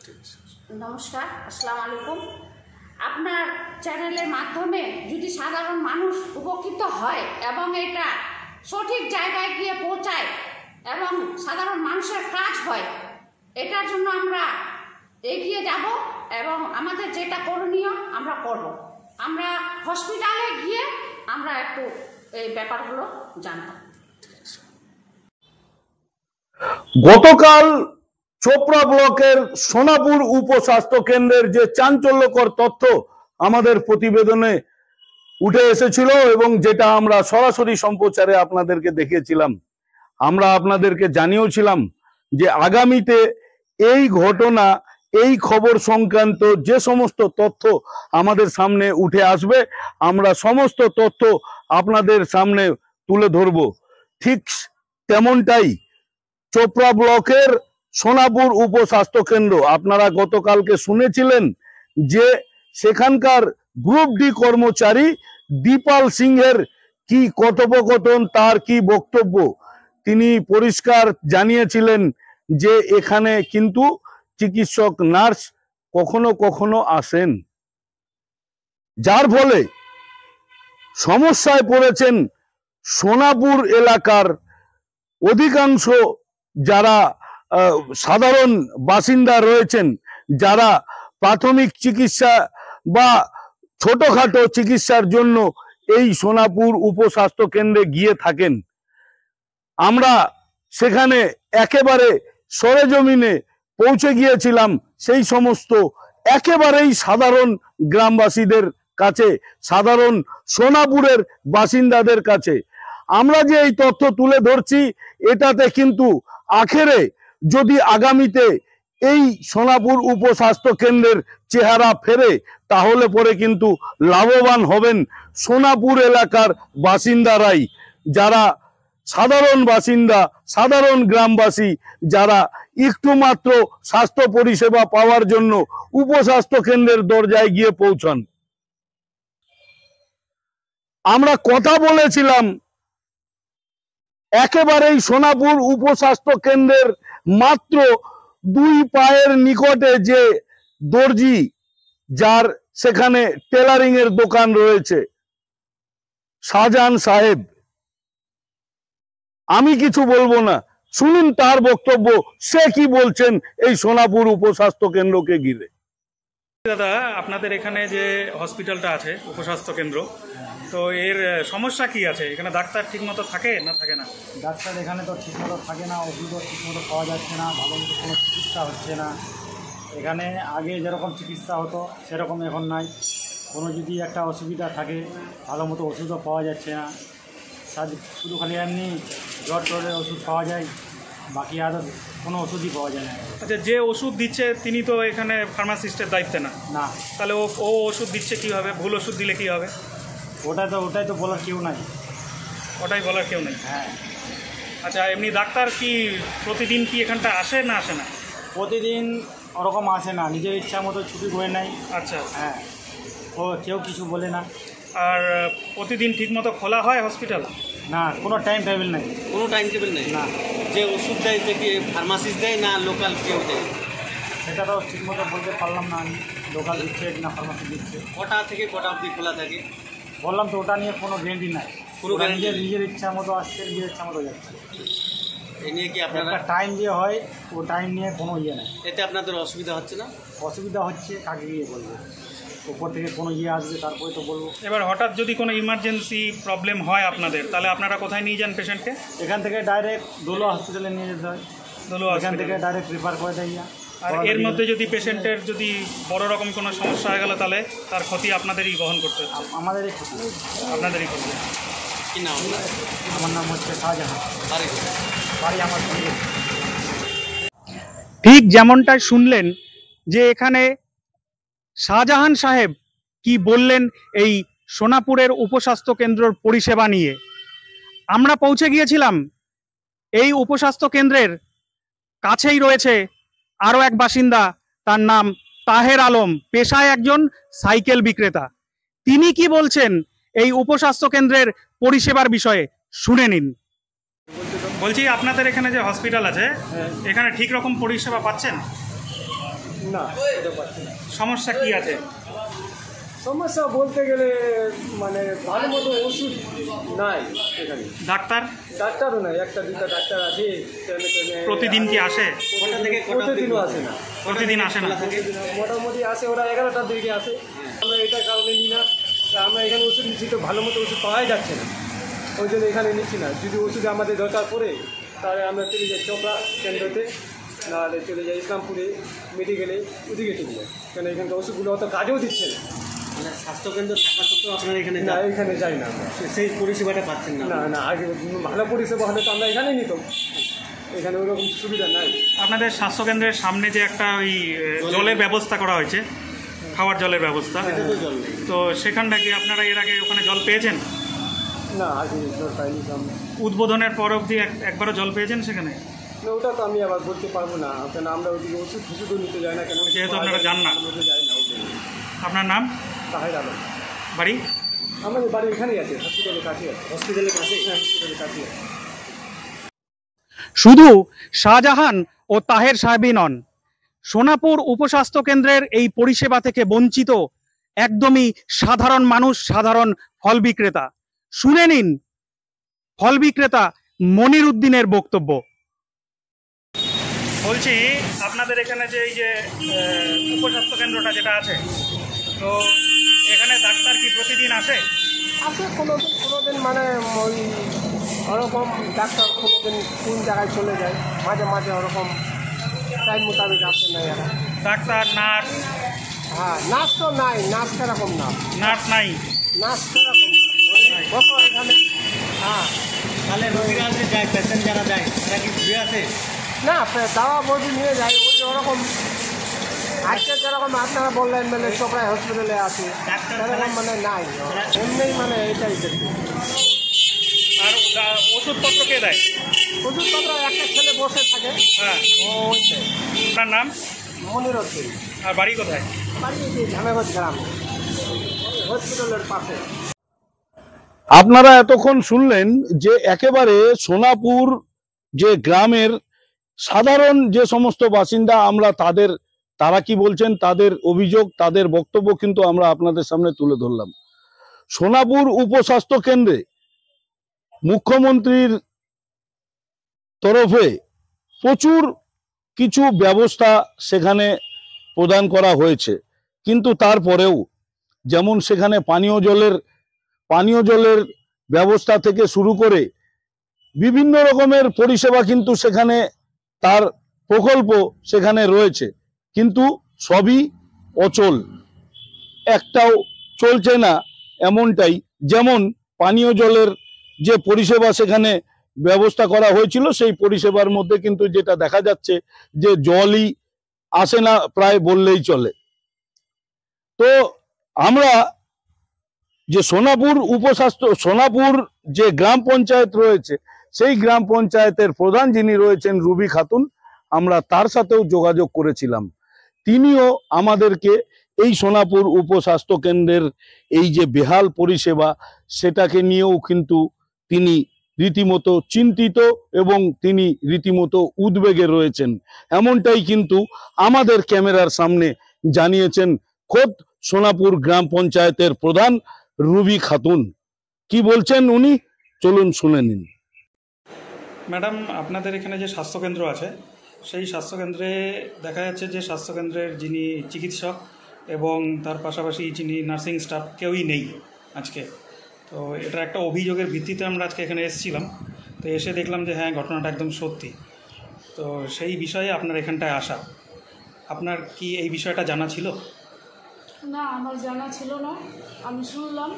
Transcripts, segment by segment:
নমস্কার, আসসালামু আলাইকুম। আপনার চ্যানেলের মাধ্যমে যদি সাধারণ মানুষ উপকৃত হয় এবং এটা সঠিক জায়গায় গিয়ে পৌঁছায় এবং সাধারণ মানুষের কাজ হয়, এটার জন্য আমরা এগিয়ে যাব এবং আমাদের যেটা করণীয় আমরা করব। আমরা হসপিটালে গিয়ে আমরা একটু এই ব্যাপারগুলো জানব। গতকাল চোপড়া ব্লকের সোনাপুর উপস্বাস্থ্য কেন্দ্রের যে চাঞ্চল্যকর তথ্য আমাদের প্রতিবেদনে উঠে এসেছিল এবং যেটা আমরা সরাসরি সম্প্রচারে আপনাদেরকে দেখিয়েছিলাম, আমরা আপনাদেরকে জানিয়েছিলাম যে আগামীতে এই ঘটনা, এই খবর সংক্রান্ত যে সমস্ত তথ্য আমাদের সামনে উঠে আসবে, আমরা সমস্ত তথ্য আপনাদের সামনে তুলে ধরব। ঠিক তেমনটাই চোপড়া ব্লকের সোনাপুর উপস্বাস্থ্য কেন্দ্র, আপনারা গতকালকে শুনেছিলেন যে সেখানকার গ্রুপ ডি কর্মচারী দীপাল সিংহের কি কথোপকথন, তার কি বক্তব্য। তিনি পরিষ্কার জানিয়েছিলেন যে এখানে কিন্তু চিকিৎসক নার্স কখনো কখনো আসেন, যার ফলে সমস্যায় পড়েছেন সোনাপুর এলাকার অধিকাংশ যারা সাধারণ বাসিন্দা রয়েছেন, যারা প্রাথমিক চিকিৎসা বা ছোটখাটো চিকিৎসার জন্য এই সোনাপুর উপস্বাস্থ্য কেন্দ্রে গিয়ে থাকেন। আমরা সেখানে একেবারে সরেজমিনে পৌঁছে গিয়েছিলাম সেই সমস্ত একেবারেই সাধারণ গ্রামবাসীদের কাছে, সাধারণ সোনাপুরের বাসিন্দাদের কাছে। আমরা যে এই তথ্য তুলে ধরছি, এটাতে কিন্তু আখেরে যদি আগামীতে এই সোনাপুর উপস্বাস্থ্য কেন্দ্রের চেহারা ফেরে, তাহলে পরে কিন্তু লাভবান হবেন সোনাপুর এলাকার বাসিন্দারাই, যারা সাধারণ বাসিন্দা, সাধারণ গ্রামবাসী, যারা একটু মাত্র স্বাস্থ্য পরিষেবা পাওয়ার জন্য উপস্বাস্থ্য কেন্দ্রের দরজায় গিয়ে পৌঁছান। আমরা কথা বলেছিলাম একেবারেই সোনাপুর উপস্বাস্থ্য কেন্দ্রের মাত্র 2 পায়ের নিকটে যে দর্জি, যার সেখানে টেলারিং এর দোকান রয়েছে, শাহজাহান সাহেব। আমি কিছু বলবো না, শুনুন তার বক্তব্য, সে কি বলছেন এই সোনাপুর উপস্বাস্থ্য কেন্দ্রকে ঘিরে। দাদা, আপনাদের এখানে যে হসপিটালটা আছে উপস্বাস্থ্য কেন্দ্র, তো এর সমস্যা কি আছে? এখানে ডাক্তার ঠিকমতো থাকে না থাকে না? ডাক্তার এখানে তো ঠিকমতো থাকে না, ওষুধও ঠিকমতো পাওয়া যাচ্ছে না, ভালো মতো কোনো চিকিৎসা হচ্ছে না। এখানে আগে যেরকম চিকিৎসা হতো সেরকম এখন নাই। কোনো যদি একটা অসুবিধা থাকে ভালো মতো ওষুধও পাওয়া যাচ্ছে না, শুধু খালি এমনি জ্বর টরের ওষুধ পাওয়া যায়, বাকি আর কোনো ওষুধই পাওয়া যায় না। আচ্ছা, যে ওষুধ দিচ্ছে তিনি তো এখানে ফার্মাসিস্টের দায়িত্বে না? না। তাহলে ও ওষুধ দিচ্ছে কীভাবে? ভুল ওষুধ দিলে কী হবে? ওটাই তো বলার কেউ নাই। ওটাই বলার কেউ নেই? হ্যাঁ। আচ্ছা, এমনি ডাক্তার কি প্রতিদিন কি এখানটা আসে না আসে না? প্রতিদিন ওরকম আসে না, নিজের ইচ্ছা মতো ছুটি করে নেয়। আচ্ছা। হ্যাঁ, ও কেউ কিছু বলে না। আর প্রতিদিন ঠিকমতো খোলা হয় হসপিটাল? না, কোনো টাইম টেবিল নেই। কোনো টাইম টেবিল নেই? না। যে ওষুধ দেয় কি ফার্মাসিস্ট দেয় না লোকাল কেউ দেয়? সেটা তো ঠিকমতো বলতে পারলাম না আমি, লোকাল দিচ্ছে না ফার্মাসি দিচ্ছে। কটা থেকে কটা অবধি খোলা থাকে? বললাম তো, ওটা নিয়ে কোনো গ্যারেন্টি নাই। কোনো গ্যারেন্টি? নিজের ইচ্ছা মতো আসছে, নিজের ইচ্ছা মতো যাচ্ছে। এ নিয়ে কি আপনারা একটা টাইম দিয়ে হয়, ও টাইম নিয়ে কোনো ইয়ে নেই। এতে আপনাদের অসুবিধা হচ্ছে না? অসুবিধা হচ্ছে, কাকে গিয়ে বলবো? উপর থেকে কোনো ইয়ে আসবে তারপরে তো বলবো। এবার হঠাৎ যদি কোনো ইমার্জেন্সি প্রবলেম হয় আপনাদের, তাহলে আপনারা কোথায় নিয়ে যান পেশেন্টকে? এখান থেকে ডাইরেক্ট দোলো হসপিটালে নিয়ে যেতে হয়। এখান থেকে ডাইরেক্ট রেফার করে দেয়। আর এর মধ্যে যদি পেশেন্টের যদি বড় রকম কোনো সমস্যা হয়ে গেল, তাহলে তার ক্ষতি আপনাদেরই বহন করতে হচ্ছে? আমাদেরই ক্ষতি, আপনাদেরই ক্ষতি। কি নাম? আমার নাম হচ্ছে শাহজাহান, বাড়ি আমার সঙ্গে। ঠিক যেমনটাই শুনলেন যে এখানে শাহজাহান সাহেব কি বললেন এই সোনাপুরের উপস্বাস্থ্য কেন্দ্রের পরিষেবা নিয়ে। আমরা পৌঁছে গিয়েছিলাম এই উপস্বাস্থ্য কেন্দ্রের কাছেই রয়েছে আরও এক বাসিন্দা, তার নাম তাহের আলম, পেশায় একজন সাইকেল বিক্রেতা। তিনি কি বলছেন এই উপস্বাস্থ্য কেন্দ্রের পরিষেবার বিষয়ে শুনে নিন। বলছি, আপনাদের এখানে যে হসপিটাল আছে, এখানে ঠিক রকম পরিষেবা পাচ্ছেন? না এটা পাচ্ছি না। সমস্যা কি আছে? সমস্যা বলতে গেলে মানে ভালো মতো ওষুধ নাই এখানে, ডাক্তারও নাই, একটা দুটা ডাক্তার আছে ট্রেনে ট্রেনে। প্রতিদিন কি আসে? কটা থেকে কটা প্রতিদিনও আসে না, প্রতিদিন আসে না। মোটামুটি আসে ওরা 11টার দিকে আসে। আমরা এটার কারণে নিই না, আমরা এখানে ওষুধ নিচ্ছি তো ভালো মতো ওষুধ পাওয়াই যাচ্ছে না, ওই জন্য এখানে নিচ্ছি না। যদি ওষুধ আমাদের দরকার পড়ে তাহলে আমরা চলে যাই চোপড়া কেন্দ্রতে, নাহলে চলে যাই ইসলামপুরে মেডিকেলে, ওদিকে চলে যাই, কেন এখানকার ওষুধগুলো অত কাজেও দিচ্ছে না। মানে স্বাস্থ্যকেন্দ্র থাকা সত্ত্বেও আপনারা এখানে না এখানে যাই না আমরা, সেই পরিষেবাটা পাচ্ছেন না? না না, আগে ভালো পরিষেবা হলে তো আমরা এখানেই নিতাম, এখানে ওরকম সুবিধা নাই। আপনাদের স্বাস্থ্যকেন্দ্রের সামনে যে একটা ওই জলের ব্যবস্থা করা হয়েছে, খাওয়ার জলের ব্যবস্থা, এটা তো জল নেই। তো সেখানটা কি আপনারা এর আগে ওখানে জল পেয়েছেন? না আগে জল পাইনি তো আমরা। উদ্বোধনের পর অবধি একবারও জল পেয়েছেন সেখানে? না ওটা তো আমি আবার বলতে পারবো না, কেন আমরা ওদিকে ওষুধ ফষুধও নিতে যাই না, কেন যেহেতু আপনারা যান না। আমরা তো যাই না ওই জন্য। আপনার নাম, তাহের আলম। বাড়ি? আমাদের বাড়ি এখানেই আছে, হসপিটালের কাছে আছে। হসপিটালের কাছে? হ্যাঁ হসপিটালের কাছে আছে। শুধু শাহজাহান ও তাহের সাহেবই নন, সোনাপুর উপস্বাস্থ্য কেন্দ্রের এই পরিষেবা থেকে বঞ্চিত একদমই সাধারণ মানুষ, সাধারণ ফল বিক্রেতা। শুনে নিন ফল বিক্রেতা মনির উদ্দিনের বক্তব্য। বলছি, আপনাদের এখানে যে এই যে উপস্বাস্থ্য কেন্দ্রটা যেটা আছে, তো এখানে ডাক্তার কি প্রতিদিন আসে? আছে কোনোদিন মানে ওই ওরকম ডাক্তার কোনোদিন কোন জায়গায় চলে যায়, মাঝে মাঝে ওরকম টাইম মোতাবেক আসে না এরা। Doctor, nurse? হ্যাঁ নার্স তো নাই, নার্স সেরকম না, নার্স নাই? নার্স সেরকম বসো এখানে। হ্যাঁ তাহলে রোগীরা যে যায়, পেশেন্ট যারা যায় তারা কি শুয়ে আছে? না দাওয়া বডি নিয়ে যায় ওই ওরকম। আজকে যেরকম আপনারা বললেন মানে চোপড়ায় হসপিটালে আছে, সেরকম মানে নাই, এমনি মানে এটাই দেখি। আর ওষুধপত্র কে দেয়? ওষুধপত্র একটা ছেলে বসে থাকে। হ্যাঁ। ওইটাই। আপনার নাম? মনির উদ্দিন। আর বাড়ি কোথায়? বাড়ি ঝামেগঞ্জ গ্রাম, হসপিটালের পাশে। আপনারা এতক্ষণ শুনলেন যে একেবারে সোনাপুর যে গ্রামের সাধারণ যে সমস্ত বাসিন্দা, আমরা তারা কি বলছেন, তাদের অভিযোগ, তাদের বক্তব্য কিন্তু আমরা আপনাদের সামনে তুলে ধরলাম। সোনাপুর উপস্বাস্থ্য কেন্দ্রে মুখ্যমন্ত্রীর তরফে প্রচুর কিছু ব্যবস্থা সেখানে প্রদান করা হয়েছে, কিন্তু তারপরেও যেমন সেখানে পানীয় জলের ব্যবস্থা থেকে শুরু করে বিভিন্ন রকমের পরিষেবা কিন্তু সেখানে তার প্রকল্প সেখানে রয়েছে, কিন্তু সবই অচল, একটাও চলছে না এমনটাই। যেমন পানীয় জলের যে পরিষেবা সেখানে ব্যবস্থা করা হয়েছিল, সেই পরিষেবার মধ্যে কিন্তু যেটা দেখা যাচ্ছে যে জলই আসে না প্রায় বললেই চলে। তো আমরা যে সোনাপুর যে গ্রাম পঞ্চায়েত রয়েছে, সেই গ্রাম পঞ্চায়েতের প্রধান যিনি রয়েছেন রুবি খাতুন, আমরা তার সাথেও যোগাযোগ করেছিলাম। তিনিও আমাদেরকে এই সোনাপুর উপস্বাস্থ্য কেন্দ্রের এই যে বেহাল পরিষেবা, সেটাকে নিয়েও কিন্তু তিনি রীতিমতো চিন্তিত এবং তিনি রীতিমতো উদ্বেগে রয়েছেন, এমনটাই কিন্তু আমাদের ক্যামেরার সামনে জানিয়েছেন খোদ সোনাপুর গ্রাম পঞ্চায়েতের প্রধান রুবি খাতুন। কি বলছেন উনি, চলুন শুনে নিন। ম্যাডাম, আপনাদের এখানে যে স্বাস্থ্যকেন্দ্র আছে, সেই স্বাস্থ্যকেন্দ্রে দেখা যাচ্ছে যে স্বাস্থ্যকেন্দ্রের যিনি চিকিৎসক এবং তার পাশাপাশি যিনি নার্সিং স্টাফ কেউই নেই আজকে। তো এটা একটা অভিযোগের ভিত্তিতে আমরা আজকে এখানে এসেছিলাম। তো এসে দেখলাম যে হ্যাঁ, ঘটনাটা একদম সত্যি। তো সেই বিষয়ে আপনার এখানটায় আসা। আপনার কি এই বিষয়টা জানা ছিল? না, আমার জানা ছিল না। আমি শুনলাম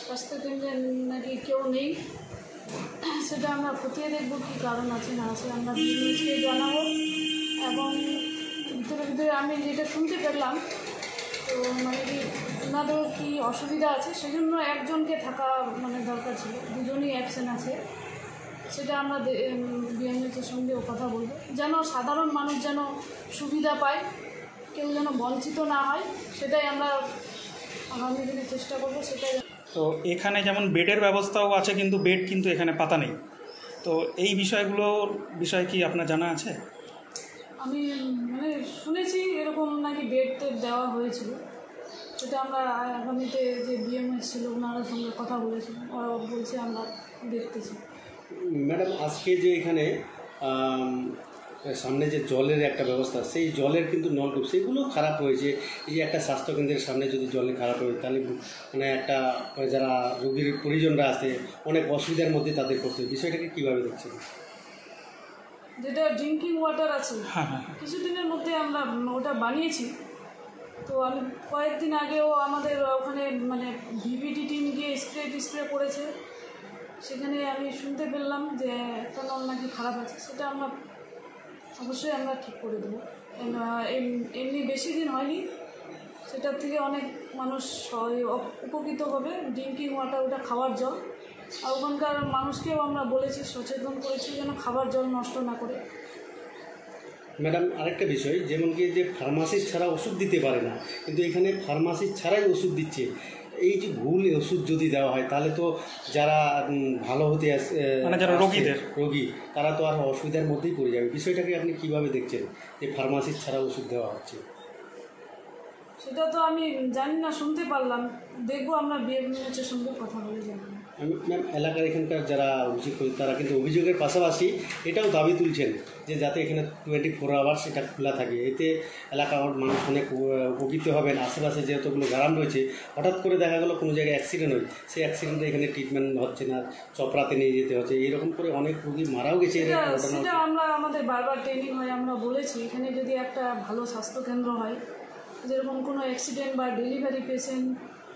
স্বাস্থ্যকেন্দ্রে নাকি কেউ নেই। সেটা আমরা খতিয়ে দেখবো কী কারণ আছে না আছে, আমরা নিউজকে জানাবো। এবং ভিতরে আমি যেটা শুনতে পেলাম, তো মানে কি ওনাদেরও কি অসুবিধা আছে, সেজন্য একজনকে থাকা মানে দরকার ছিল, দুজনই অ্যাবসেন্ট আছে। সেটা আমরা বিএমএসের সঙ্গেও কথা বলবো, যেন সাধারণ মানুষ যেন সুবিধা পায়, কেউ যেন বঞ্চিত না হয়, সেটাই আমরা আগামী দিনে চেষ্টা করবো। সেটাই। তো এখানে যেমন বেডের ব্যবস্থাও আছে, কিন্তু বেড কিন্তু এখানে পাতা নেই। তো এই বিষয়গুলোর বিষয়ে কি আপনার জানা আছে? আমি মানে শুনেছি এরকম নাকি বেড টেড দেওয়া হয়েছিল, সেটা আমরা আগামীতে যে বিএমএস ছিল ওনারা সঙ্গে কথা বলেছি, ওরা বলছে আমরা দেখতেছি। ম্যাডাম, আজকে যে এখানে সামনে যে জলের একটা ব্যবস্থা, সেই জলের কিন্তু নলকূপ সেগুলো খারাপ হয়েছে। এই যে একটা স্বাস্থ্যকেন্দ্রের সামনে যদি জলে খারাপ হয় তাহলে মানে একটা যারা রোগীর পরিজনরা আছে অনেক অসুবিধার মধ্যে তাদের করতে হয়। বিষয়টাকে কীভাবে দেখছেন? যেটা ড্রিঙ্কিং ওয়াটার আছে কিছুদিনের মধ্যে আমরা ওটা বানিয়েছি, তো আমি কয়েকদিন আগেও আমাদের ওখানে মানে ভিভিডি টিম গিয়ে স্প্রে করেছে, সেখানে আমি শুনতে পেলাম যে একটা নল নাকি খারাপ আছে, সেটা আমরা অবশ্যই আমরা ঠিক করে দেবো। এমনি বেশি দিন হয়নি, সেটার থেকে অনেক মানুষ উপকৃত হবে। ড্রিঙ্কিং ওয়াটার ওটা খাওয়ার জল, আর ওখানকার মানুষকেও আমরা বলেছি, সচেতন করেছি যেন খাবার জল নষ্ট না করে। ম্যাডাম, আরেকটা বিষয়, যেমন কি যে ফার্মাসিস্ট ছাড়া ওষুধ দিতে পারে না, কিন্তু এখানে ফার্মাসিস্ট ছাড়াই ওষুধ দিচ্ছে। এই যে ভুল ওষুধ যদি দেওয়া হয় তাহলে তো যারা ভালো হতে মানে যারা রোগী তারা তো আর অসুবিধার মধ্যেই পড়ে যাবে। বিষয়টাকে আপনি কিভাবে দেখছেন যে ফার্মাসিস্ট ছাড়া ওষুধ দেওয়া হচ্ছে? সেটা তো আমি জানি না, শুনতে পারলাম, দেখবো আমরা বিএমএইচের সঙ্গে কথা বলে জানি। ম্যাম, এলাকার এখানকার যারা অভিযোগ করে তারা কিন্তু অভিযোগের পাশাপাশি এটাও দাবি তুলছেন যে যাতে এখানে 24 আওয়ার্স এটা খোলা থাকে, এতে এলাকার মানুষ অনেক উপকৃত হবেন। আশেপাশে যেহেতুগুলো গ্রাম রয়েছে, হঠাৎ করে দেখা গেলো কোনো জায়গায় অ্যাক্সিডেন্ট হয়, সেই অ্যাক্সিডেন্টে এখানে ট্রিটমেন্ট হচ্ছে না, চপড়াতে নিয়ে যেতে হচ্ছে, এরকম করে অনেক রোগী মারাও গেছে। সেটা আমরা আমাদের বারবার ট্রেনিং হয়, আমরা বলেছি এখানে যদি একটা ভালো স্বাস্থ্যকেন্দ্র হয়, যেরকম কোনো অ্যাক্সিডেন্ট বা ডেলিভারি পেশেন্ট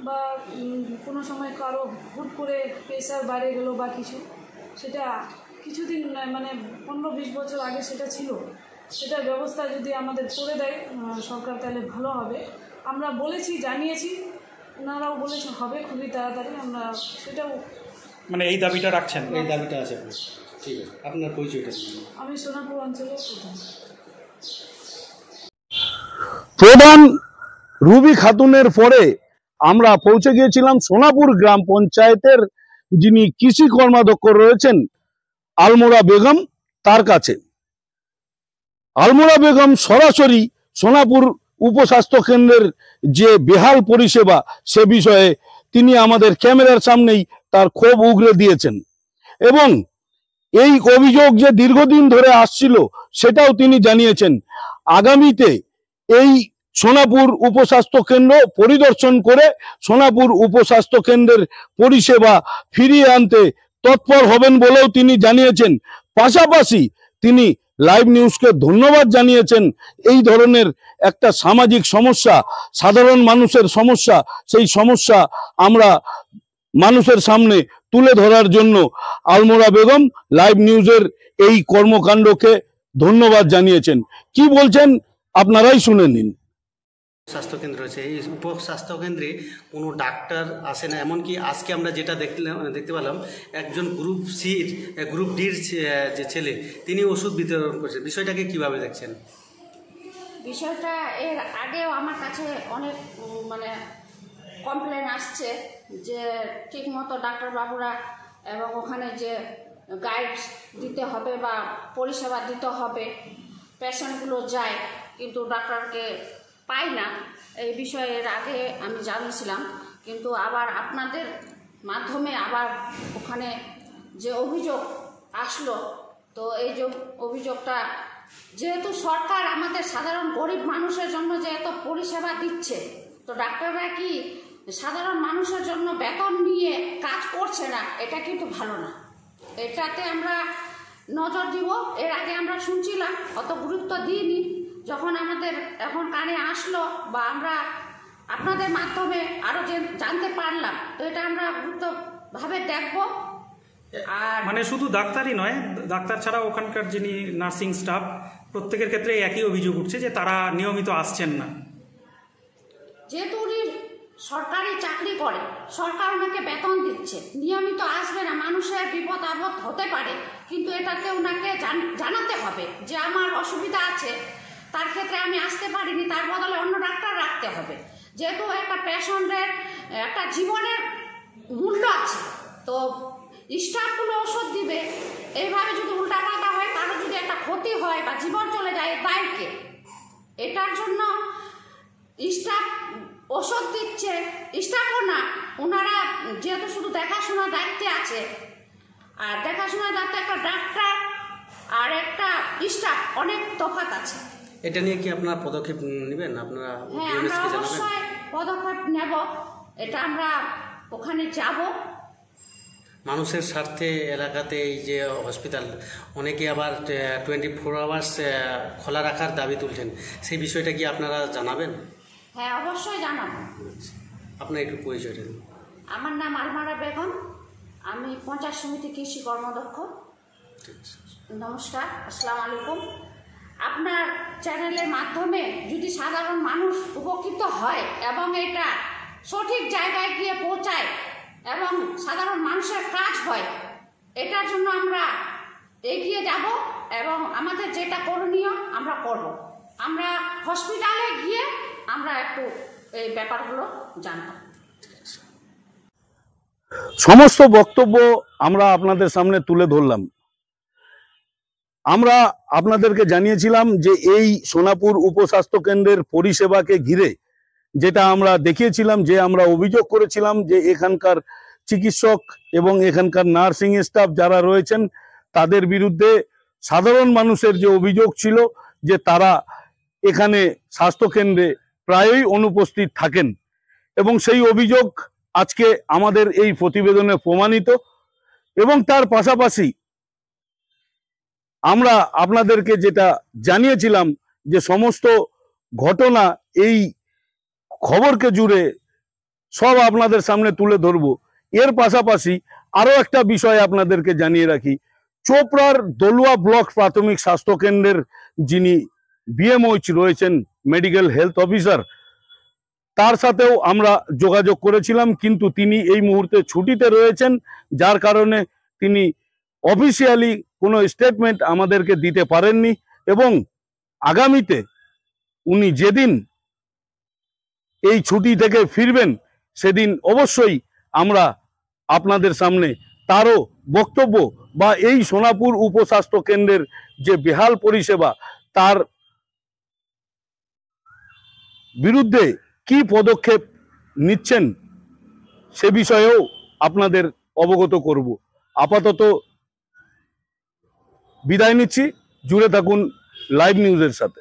বা কোনো সময় কারো হুট করে প্রেশার বাড়ে গেলো বা কিছু, সেটা কিছুদিন মানে 15-20 বছর আগে সেটা ছিল, সেটার ব্যবস্থা যদি আমাদের করে দেয় সরকার তাহলে ভালো হবে। আমরা বলেছি, জানিয়েছি, ওনারাও বলেছে হবে খুবই তাড়াতাড়ি। আমরা সেটাও মানে এই দাবিটা রাখছেন? এই দাবিটা আছে আপনার। ঠিক আছে, আপনার পরিচয়টা? আমি সোনাপুর অঞ্চলের প্রধান রুবি খাতুনের পরে আমরা পৌঁছে গিয়েছিলাম সোনাপুর গ্রাম পঞ্চায়েতের যিনি কৃষি কর্মাধ্যক্ষ রয়েছেন আলমোড়া বেগম, তার কাছে। আলমোড়া বেগম সরাসরি সোনাপুর উপস্বাস্থ্য কেন্দ্রের যে বেহাল পরিষেবা সে বিষয়ে তিনি আমাদের ক্যামেরার সামনেই তার ক্ষোভ উগরে দিয়েছেন, এবং এই অভিযোগ যে দীর্ঘদিন ধরে আসছিল সেটাও তিনি জানিয়েছেন। আগামীতে এই সোনাপুর উপস্বাস্থ্য কেন্দ্র পরিদর্শন করে সোনাপুর উপস্বাস্থ্য কেন্দ্রের পরিষেবা ফিরিয়ে আনতে তৎপর হবেন বলেও তিনি জানিয়েছেন। পাশাপাশি তিনি লাইভ নিউজকে ধন্যবাদ জানিয়েছেন। এই ধরনের একটা সামাজিক সমস্যা, সাধারণ মানুষের সমস্যা, সেই সমস্যা আমরা মানুষের সামনে তুলে ধরার জন্য আলমোড়া বেগম লাইভ নিউজের এই কর্মকাণ্ডকে ধন্যবাদ জানিয়েছেন। কি বলছেন আপনারাই শুনে নিন। স্বাস্থ্যকেন্দ্র আছে, এই উপস্বাস্থ্যকেন্দ্রে কোনো ডাক্তার আসে না। এমনকি আজকে আমরা যেটা দেখতে পেলাম, একজন গ্রুপ ডির যে ছেলে, তিনি ওষুধ বিতরণ করছেন। বিষয়টাকে কিভাবে দেখছেন? বিষয়টা এর আগেও আমার কাছে অনেক মানে কমপ্লেন আসছে যে ঠিকমতো ডাক্তারবাবুরা এবং ওখানে যে গাইড দিতে হবে বা পরিষেবা দিতে হবে, পেশেন্টগুলো যায় কিন্তু ডাক্তারকে পাই না। এই বিষয়ে এর আগে আমি জানিয়েছিলাম, কিন্তু আবার আপনাদের মাধ্যমে আবার ওখানে যে অভিযোগ আসলো, তো এই যে অভিযোগটা, যেহেতু সরকার আমাদের সাধারণ গরিব মানুষের জন্য যে এত পরিষেবা দিচ্ছে, তো ডাক্তাররা কি সাধারণ মানুষের জন্য বেতন নিয়ে কাজ করছে না, এটা কিন্তু ভালো না। এটাতে আমরা নজর দিব। এর আগে আমরা শুনছিলাম, অত গুরুত্ব দিইনি। যখন আমাদের এখন কানে আসলো বা আমরা আপনাদের মাধ্যমে আরও জানতে পারলাম, তো এটা আমরা গুরুত্বভাবে দেখব। আর মানে শুধু ডাক্তারই নয়, ডাক্তার ছাড়া ওখানকার যিনি নার্সিং স্টাফ, প্রত্যেকের ক্ষেত্রে একই অভিযোগ উঠছে যে তারা নিয়মিত আসছেন না। যেহেতু উনি সরকারি চাকরি করে, সরকার ওনাকে বেতন দিচ্ছে, নিয়মিত আসবে না, মানুষের বিপদ আপদ হতে পারে, কিন্তু এটাতে ওনাকে জানাতে হবে যে আমার অসুবিধা আছে, তার ক্ষেত্রে আমি আসতে পারিনি, তার বদলে অন্য ডাক্তার রাখতে হবে। যেহেতু একটা পেশেন্টের একটা জীবনের মূল্য আছে, তো স্টাফগুলো ওষুধ দিবে, এইভাবে যদি উল্টাপাল্টা হয়, কারো যদি একটা ক্ষতি হয় বা জীবন চলে যায়, দায় কে? এটার জন্য স্টাফ ওষুধ দিচ্ছে, স্টাফও না, ওনারা যেহেতু শুধু দেখাশোনার দায়িত্বে আছে, আর দেখাশোনার দায়িত্বে একটা ডাক্তার আর একটা স্টাফ অনেক তফাৎ আছে। এটা নিয়ে কি আপনারা পদক্ষেপ নেবেন? আপনারা হ্যাঁ, আমরা অবশ্যই পদক্ষেপ নেব, এটা আমরা ওখানে যাব। মানুষের স্বার্থে এলাকাতে এই যে হসপিটাল, অনেকে আবার 24 আওয়ার্স খোলা রাখার দাবি তুলছেন, সেই বিষয়টা কি আপনারা জানাবেন? হ্যাঁ, অবশ্যই জানাবো। আপনার একটু পরিচয়টা দিন। আমার নাম আলমারা বেগম, আমি পঞ্চায়েত সমিতি কৃষি কর্মদক্ষ। নমস্কার, আসসালামু আলাইকুম। আপনার চ্যানেলের মাধ্যমে যদি সাধারণ মানুষ উপকৃত হয় এবং এটা সঠিক জায়গায় গিয়ে পৌঁছায় এবং সাধারণ মানুষের কাজ হয়, এটার জন্য আমরা এগিয়ে যাব এবং আমাদের যেটা করণীয় আমরা করব। আমরা হসপিটালে গিয়ে আমরা একটু এই ব্যাপারগুলো জানব। সমস্ত বক্তব্য আমরা আপনাদের সামনে তুলে ধরলাম। আমরা আপনাদেরকে জানিয়েছিলাম যে এই সোনাপুর উপস্বাস্থ্য কেন্দ্রের পরিষেবাকে ঘিরে যেটা আমরা দেখিয়েছিলাম, যে আমরা অভিযোগ করেছিলাম যে এখানকার চিকিৎসক এবং এখানকার নার্সিং স্টাফ যারা রয়েছেন তাদের বিরুদ্ধে সাধারণ মানুষের যে অভিযোগ ছিল যে তারা এখানে স্বাস্থ্যকেন্দ্রে প্রায়ই অনুপস্থিত থাকেন, এবং সেই অভিযোগ আজকে আমাদের এই প্রতিবেদনে প্রমাণিত। এবং তার পাশাপাশি আমরা আপনাদেরকে যেটা জানিয়েছিলাম যে সমস্ত ঘটনা এই খবরকে জুড়ে সব আপনাদের সামনে তুলে ধরব। এর পাশাপাশি আরো একটা বিষয় আপনাদেরকে জানিয়ে রাখি, চোপড়ার দলুয়া ব্লক প্রাথমিক স্বাস্থ্য কেন্দ্রের যিনি বিএমওইচ রয়েছেন, মেডিকেল হেলথ অফিসার, তার সাথেও আমরা যোগাযোগ করেছিলাম, কিন্তু তিনি এই মুহূর্তে ছুটিতে রয়েছেন, যার কারণে তিনি অফিসিয়ালি কোনো স্টেটমেন্ট আমাদেরকে দিতে পারেননি। এবং আগামীতে উনি যেদিন এই ছুটি থেকে ফিরবেন সেদিন অবশ্যই আমরা আপনাদের সামনে তারও বক্তব্য বা এই সোনাপুর উপস্বাস্থ্য কেন্দ্রের যে বেহাল পরিষেবা তার বিরুদ্ধে কি পদক্ষেপ নিচ্ছেন সে বিষয়েও আপনাদের অবগত করব। আপাতত বিদায় নিচ্ছি, জুড়ে থাকুন লাইভ নিউজের সাথে।